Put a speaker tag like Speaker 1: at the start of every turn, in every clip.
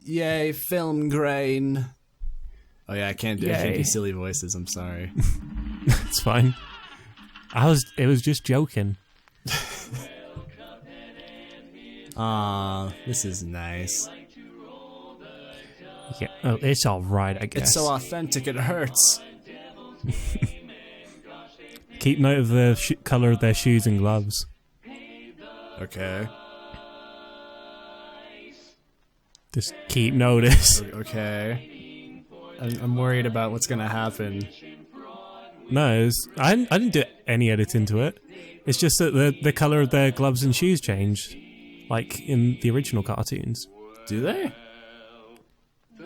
Speaker 1: Yay, film grain. Oh yeah, I can't do silly voices, I'm sorry.
Speaker 2: It's fine. It was just joking.
Speaker 1: Aw, this is nice.
Speaker 2: Yeah, oh, it's alright, I guess.
Speaker 1: It's so authentic, it hurts.
Speaker 2: Keep note of the colour of their shoes and gloves.
Speaker 1: Okay.
Speaker 2: Just keep notice.
Speaker 1: Okay. I'm worried about what's gonna happen.
Speaker 2: No, I didn't do any editing to it. It's just that the colour of their gloves and shoes changed. Like in the original cartoons.
Speaker 1: Do they?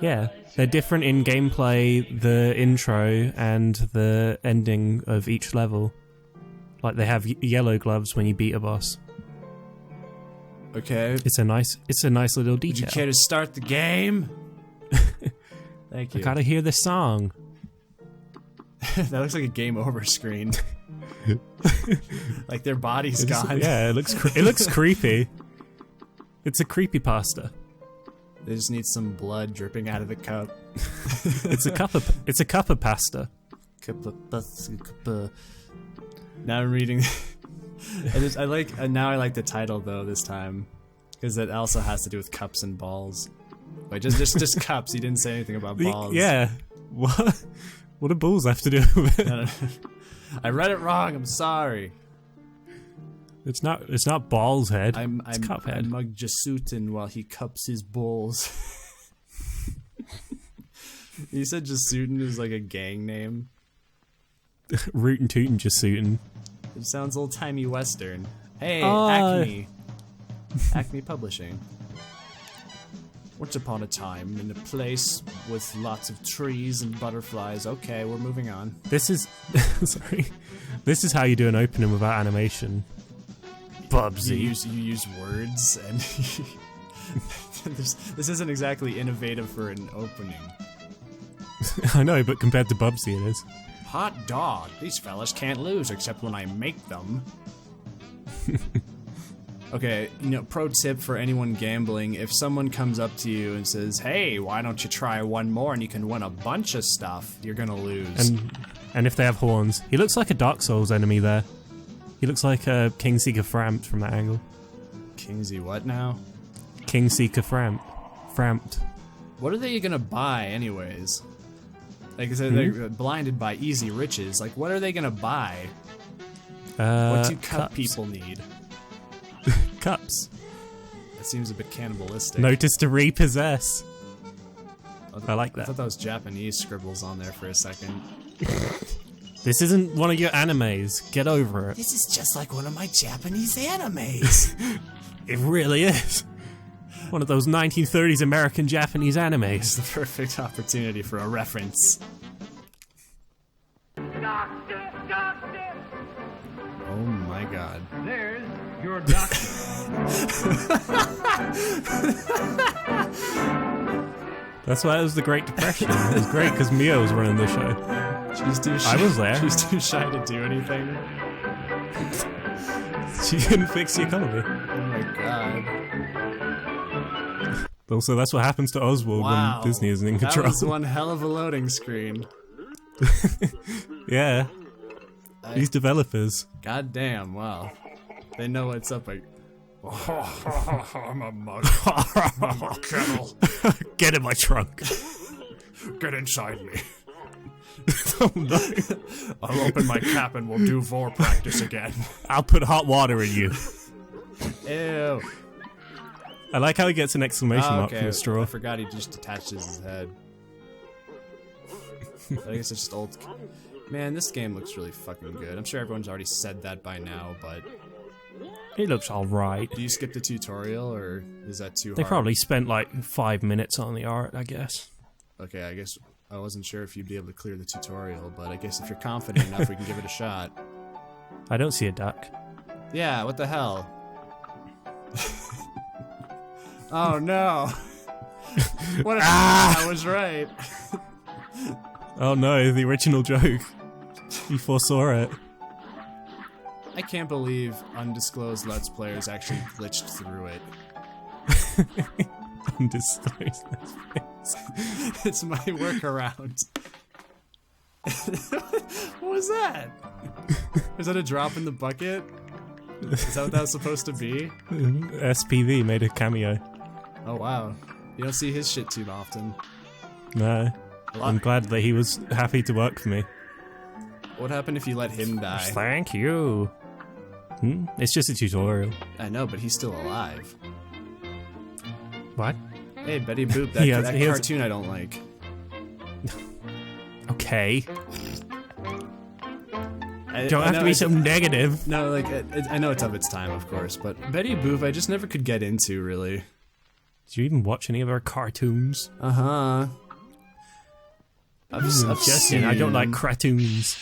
Speaker 2: Yeah, they're different in gameplay, the intro, and the ending of each level. Like they have yellow gloves when you beat a boss.
Speaker 1: Okay.
Speaker 2: It's a nice little detail.
Speaker 1: Would you care to start the game? Thank you.
Speaker 2: I gotta hear the song.
Speaker 1: That looks like a game over screen. Like their body's gone.
Speaker 2: Yeah, it looks creepy. It's a creepypasta.
Speaker 1: They just need some blood dripping out of the cup.
Speaker 2: It's a cup of pasta.
Speaker 1: Now I'm reading. I like the title though this time, because it also has to do with cups and balls. Wait, just cups. He didn't say anything about balls.
Speaker 2: Yeah. What? What do balls have to do with it?
Speaker 1: No. I read it wrong. I'm sorry.
Speaker 2: It's not Ball's head. It's
Speaker 1: I'm
Speaker 2: Cuphead.
Speaker 1: Mug Jasutin while he cups his balls. You said Jasutin is like a gang name.
Speaker 2: Rootin' tootin' Jasutin.
Speaker 1: It sounds old-timey Western. Hey, Acme. Acme Publishing. Once upon a time, in a place with lots of trees and butterflies. Okay, we're moving on.
Speaker 2: This is... sorry. This is how you do an opening without animation. Bubsy.
Speaker 1: You use words, and... this isn't exactly innovative for an opening.
Speaker 2: I know, but compared to Bubsy it is.
Speaker 1: Hot dog. These fellas can't lose except when I make them. Okay, pro tip for anyone gambling, if someone comes up to you and says, hey, why don't you try one more and you can win a bunch of stuff, you're gonna lose.
Speaker 2: And if they have horns. He looks like a Dark Souls enemy there. He looks like a Kingseeker Framped from that angle.
Speaker 1: Kingsy what now?
Speaker 2: Kingseeker Framped.
Speaker 1: What are they gonna buy anyways? Like I said, they're blinded by easy riches. Like, what are they gonna buy? What do cup people need?
Speaker 2: Cups.
Speaker 1: That seems a bit cannibalistic.
Speaker 2: Notice to repossess. I like that.
Speaker 1: I thought that was Japanese scribbles on there for a second.
Speaker 2: This isn't one of your animes. Get over it.
Speaker 1: This is just like one of my Japanese animes.
Speaker 2: It really is. One of those 1930s American Japanese animes.
Speaker 1: It's the perfect opportunity for a reference.
Speaker 3: Doctor, doctor!
Speaker 1: Oh my god.
Speaker 3: There's your doctor.
Speaker 2: That's why it was the Great Depression. It was great because Mio was running the show.
Speaker 1: She's too shy.
Speaker 2: I was there.
Speaker 1: She's too shy to do anything.
Speaker 2: She couldn't fix the economy.
Speaker 1: Oh my god.
Speaker 2: Also, that's what happens to Oswald when Disney isn't in control.
Speaker 1: That was one hell of a loading screen.
Speaker 2: Yeah. These developers.
Speaker 1: God damn, wow. They know what's up. Like, I'm a mug. I'm a kettle.
Speaker 2: Get in my trunk.
Speaker 1: Get inside me.
Speaker 2: Oh no.
Speaker 1: I'll open my cap and we'll do vor practice again.
Speaker 2: I'll put hot water in you.
Speaker 1: Ew.
Speaker 2: I like how he gets an exclamation mark from the straw.
Speaker 1: I forgot he just detaches his head. I guess it's just old. Man, this game looks really fucking good. I'm sure everyone's already said that by now, but...
Speaker 2: It looks alright.
Speaker 1: Do you skip the tutorial, or is that too hard?
Speaker 2: They probably spent like 5 minutes on the art, I guess.
Speaker 1: Okay, I guess I wasn't sure if you'd be able to clear the tutorial, but I guess if you're confident enough, we can give it a shot.
Speaker 2: I don't see a duck.
Speaker 1: Yeah, what the hell? Oh no! What if I was right?
Speaker 2: Oh no, the original joke. You foresaw it.
Speaker 1: I can't believe undisclosed Let's Players actually glitched through it.
Speaker 2: Undisclosed.
Speaker 1: It's my workaround. What was that? Is that a drop in the bucket? Is that what that was supposed to be?
Speaker 2: SPV made a cameo.
Speaker 1: Oh wow. You don't see his shit too often.
Speaker 2: No. I'm glad that he was happy to work for me.
Speaker 1: What happened if you let him die?
Speaker 2: Thank you. It's just a tutorial.
Speaker 1: I know, but he's still alive.
Speaker 2: What?
Speaker 1: Hey, Betty Boop, that cartoon I don't like.
Speaker 2: Okay. Don't have to be so negative.
Speaker 1: No, like, I know it's of its time, of course, but Betty Boop I just never could get into, really.
Speaker 2: Did you even watch any of our cartoons?
Speaker 1: Uh-huh. I've
Speaker 2: Justin, I don't like cartoons.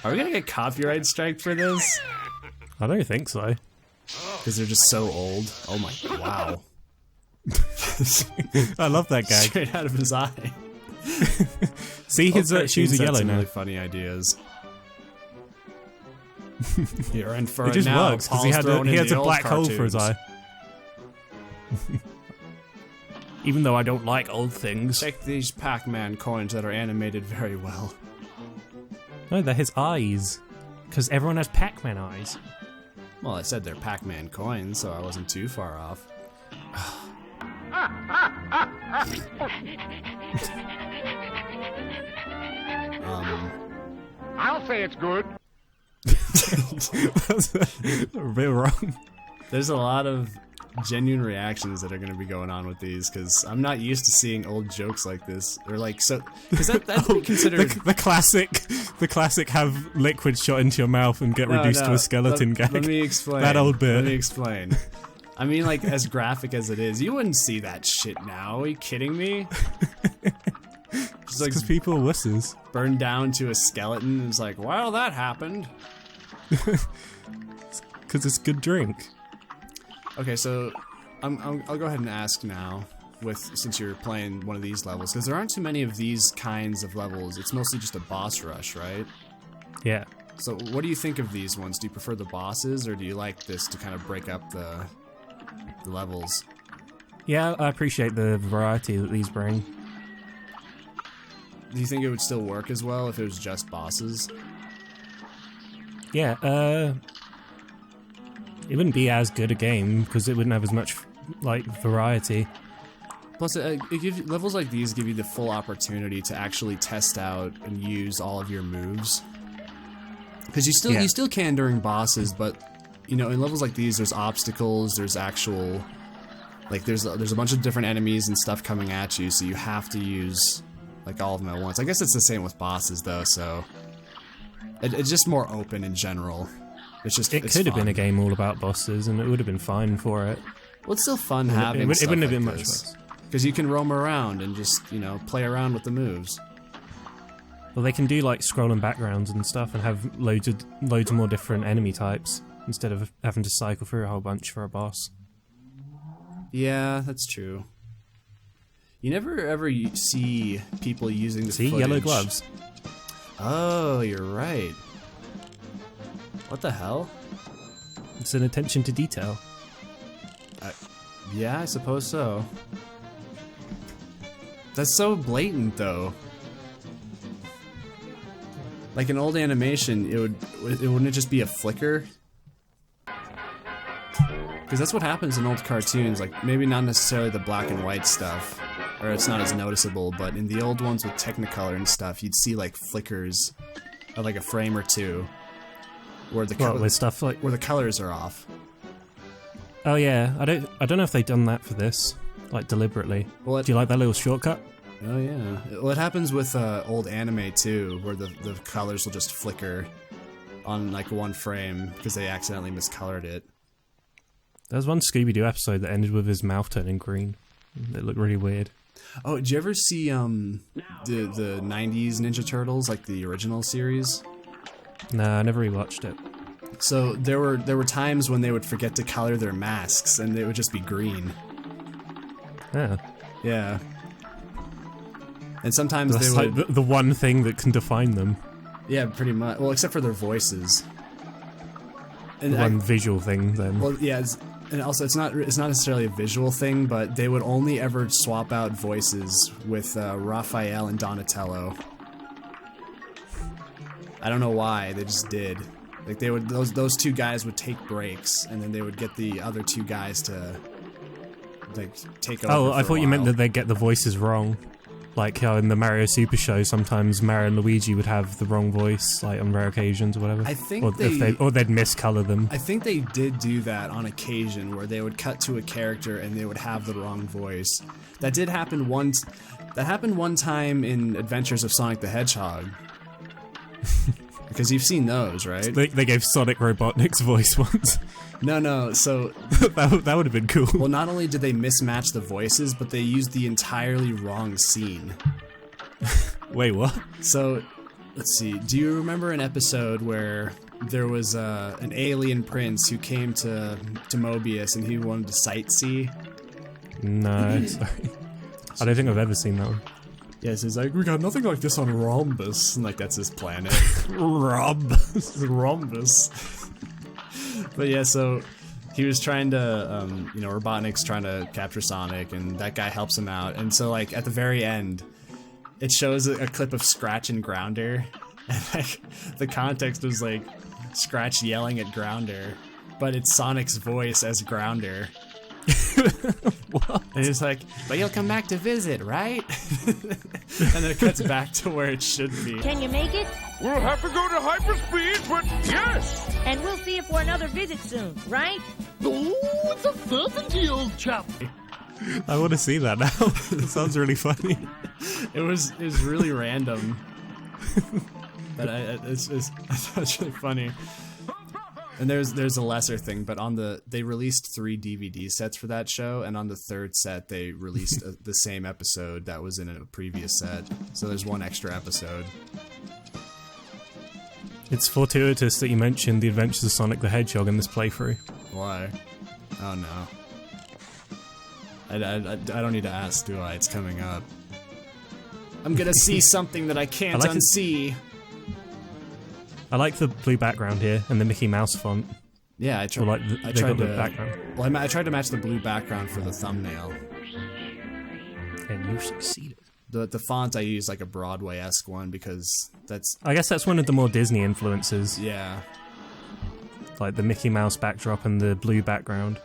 Speaker 1: Are we gonna get copyright striked for this?
Speaker 2: I don't think so.
Speaker 1: Because they're just so old. Oh my, wow.
Speaker 2: I love that gag.
Speaker 1: Straight out of his eye.
Speaker 2: See, his shoes are yellow
Speaker 1: some
Speaker 2: now.
Speaker 1: really funny ideas. You're in for
Speaker 2: It
Speaker 1: it
Speaker 2: just
Speaker 1: now.
Speaker 2: works, because he has a black hole for his eye. Even though I don't like old things.
Speaker 1: Take these Pac-Man coins that are animated very well.
Speaker 2: No, they're his eyes. Because everyone has Pac-Man eyes.
Speaker 1: Well, I said they're Pac-Man coins, so I wasn't too far off.
Speaker 3: I'll say it's good.
Speaker 2: That's a bit wrong.
Speaker 1: There's a lot of genuine reactions that are going to be going on with these, because I'm not used to seeing old jokes like this, or like, so, because that'd be considered
Speaker 2: the classic have liquid shot into your mouth and get reduced to a skeleton gag.
Speaker 1: Let me explain.
Speaker 2: That old bit.
Speaker 1: Let me explain. I mean, like, as graphic as it is, you wouldn't see that shit now. Are you kidding me? Just like
Speaker 2: because people are wusses.
Speaker 1: burned down to a skeleton. It's like, well, that happened.
Speaker 2: Because it's good drink.
Speaker 1: Okay, so I'll go ahead and ask now, since you're playing one of these levels, because there aren't too many of these kinds of levels. It's mostly just a boss rush, right?
Speaker 2: Yeah.
Speaker 1: So what do you think of these ones? Do you prefer the bosses, or do you like this to kind of break up the levels?
Speaker 2: Yeah, I appreciate the variety that these bring.
Speaker 1: Do you think it would still work as well if it was just bosses?
Speaker 2: Yeah, it wouldn't be as good a game because it wouldn't have as much like variety.
Speaker 1: Plus, it gives levels like these give you the full opportunity to actually test out and use all of your moves. Because you still can during bosses, but you know, in levels like these, there's obstacles, there's actual, like there's a bunch of different enemies and stuff coming at you, so you have to use like all of them at once. I guess it's the same with bosses though, so it's just more open in general. It
Speaker 2: could have been a game all about bosses, and it would have been fine for it.
Speaker 1: Well, it's still fun having.
Speaker 2: It wouldn't have been
Speaker 1: like
Speaker 2: much worse.
Speaker 1: Because you can roam around and just, you know, play around with the moves.
Speaker 2: Well, they can do like scrolling backgrounds and stuff, and have loads more different enemy types instead of having to cycle through a whole bunch for a boss.
Speaker 1: Yeah, that's true. You never ever see people using the footage.
Speaker 2: Yellow gloves.
Speaker 1: Oh, you're right. What the hell?
Speaker 2: It's an attention to detail.
Speaker 1: Yeah, I suppose so. That's so blatant, though. Like an old animation, wouldn't it just be a flicker? Because that's what happens in old cartoons. Like maybe not necessarily the black and white stuff, or it's not as noticeable. But in the old ones with Technicolor and stuff, you'd see like flickers of like a frame or two. Where
Speaker 2: with stuff like
Speaker 1: where the colors are off.
Speaker 2: Oh yeah, I don't know if they've done that for this, like deliberately.
Speaker 1: Well,
Speaker 2: do you like that little shortcut?
Speaker 1: Oh yeah. Well, it happens with old anime too, where the colors will just flicker on like one frame because they accidentally miscolored it.
Speaker 2: There was one Scooby-Doo episode that ended with his mouth turning green. It looked really weird.
Speaker 1: Oh, did you ever see the 90s Ninja Turtles, like the original series?
Speaker 2: Nah, I never rewatched it.
Speaker 1: So there were times when they would forget to color their masks and they would just be green.
Speaker 2: Yeah.
Speaker 1: Yeah. And sometimes
Speaker 2: That's
Speaker 1: they would
Speaker 2: like the one thing that can define them.
Speaker 1: Yeah, pretty much. Well, except for their voices. And
Speaker 2: the one visual thing then.
Speaker 1: Well, yeah, and also it's not necessarily a visual thing, but they would only ever swap out voices with Raphael and Donatello. I don't know why, they just did. Like they would, those two guys would take breaks, and then they would get the other two guys to like take over.
Speaker 2: Oh, I
Speaker 1: for
Speaker 2: thought
Speaker 1: a
Speaker 2: you meant
Speaker 1: while.
Speaker 2: that they get the voices wrong. Like how in the Mario Super Show, sometimes Mario and Luigi would have the wrong voice, like on rare occasions or whatever.
Speaker 1: I think
Speaker 2: or they'd miscolor them.
Speaker 1: I think they did do that on occasion, where they would cut to a character and they would have the wrong voice. That did happen once. That happened one time in Adventures of Sonic the Hedgehog. Because you've seen those, right?
Speaker 2: They gave Sonic Robotnik's voice once.
Speaker 1: No, so...
Speaker 2: that would have been cool.
Speaker 1: Well, not only did they mismatch the voices, but they used the entirely wrong scene.
Speaker 2: Wait, what?
Speaker 1: So, let's see. Do you remember an episode where there was an alien prince who came to Mobius and he wanted to sightsee?
Speaker 2: No, sorry. I don't think I've ever seen that one.
Speaker 1: Yes, he's like, we got nothing like this on Rhombus. And like, that's his planet. Rhombus. But yeah, so he was trying to, Robotnik's trying to capture Sonic, and that guy helps him out. And so, like, at the very end, it shows a clip of Scratch and Grounder. And, like, the context was, like, Scratch yelling at Grounder, but it's Sonic's voice as Grounder.
Speaker 2: What?
Speaker 1: And he's like, but you'll come back to visit, right? And then it cuts back to where it should be.
Speaker 4: Can you make it?
Speaker 3: We'll have to go to hyperspeed, but yes!
Speaker 4: And we'll see you for another visit soon, right?
Speaker 5: Oh, it's a certainty, old chap.
Speaker 2: I want to see that now. It sounds really funny.
Speaker 1: It was really random. But I thought it was really funny. And there's a lesser thing, but they released 3 DVD sets for that show, and on the 3rd set they released the same episode that was in a previous set. So there's 1 extra episode.
Speaker 2: It's fortuitous that you mentioned the Adventures of Sonic the Hedgehog in this playthrough.
Speaker 1: Why? Oh no. I don't need to ask, do I? It's coming up. I'm gonna see something that I can't unsee.
Speaker 2: I like the blue background here and the Mickey Mouse font.
Speaker 1: Yeah, I tried.
Speaker 2: I tried the background.
Speaker 1: Well, I tried to match the blue background for the thumbnail.
Speaker 2: And you succeeded.
Speaker 1: The font I use like a Broadway-esque one because that's...
Speaker 2: I guess that's one of the more Disney influences.
Speaker 1: Yeah.
Speaker 2: Like the Mickey Mouse backdrop and the blue background.